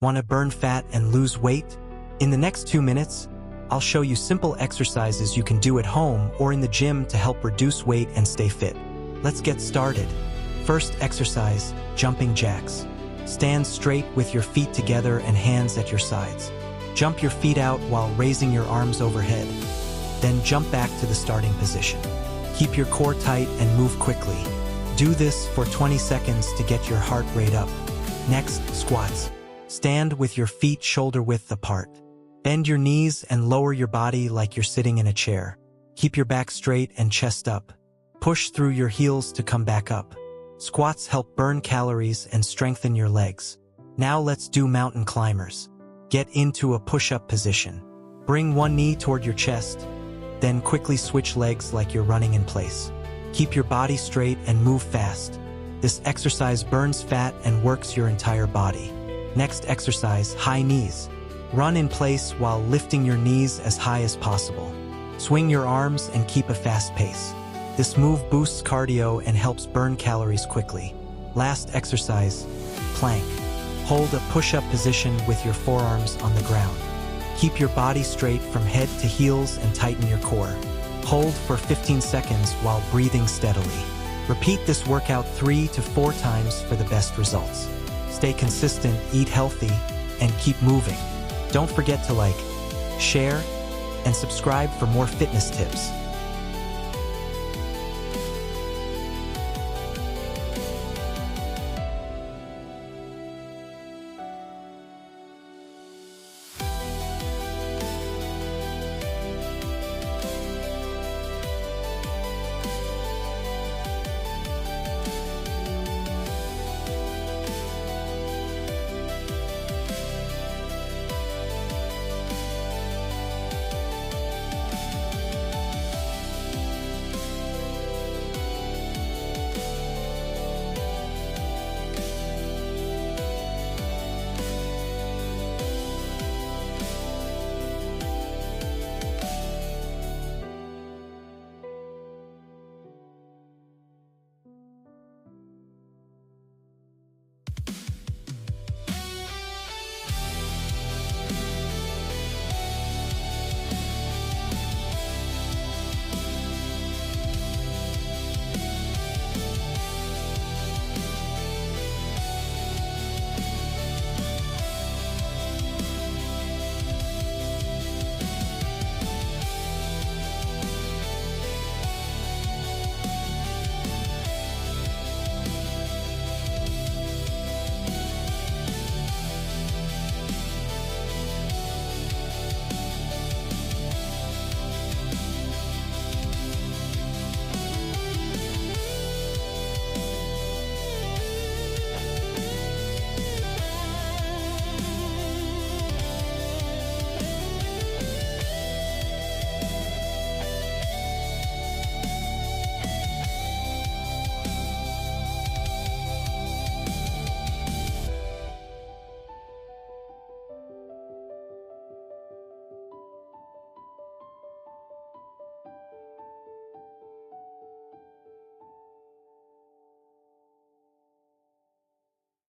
Want to burn fat and lose weight? In the next 2 minutes, I'll show you simple exercises you can do at home or in the gym to help reduce weight and stay fit. Let's get started. First exercise, jumping jacks. Stand straight with your feet together and hands at your sides. Jump your feet out while raising your arms overhead. Then jump back to the starting position. Keep your core tight and move quickly. Do this for 20 seconds to get your heart rate up. Next, squats. Stand with your feet shoulder-width apart. Bend your knees and lower your body like you're sitting in a chair. Keep your back straight and chest up. Push through your heels to come back up. Squats help burn calories and strengthen your legs. Now let's do mountain climbers. Get into a push-up position. Bring one knee toward your chest, then quickly switch legs like you're running in place. Keep your body straight and move fast. This exercise burns fat and works your entire body. Next exercise, high knees. Run in place while lifting your knees as high as possible. Swing your arms and keep a fast pace. This move boosts cardio and helps burn calories quickly. Last exercise, plank. Hold a push-up position with your forearms on the ground. Keep your body straight from head to heels and tighten your core. Hold for 15 seconds while breathing steadily. Repeat this workout 3 to 4 times for the best results. Stay consistent, eat healthy, and keep moving. Don't forget to like, share, and subscribe for more fitness tips.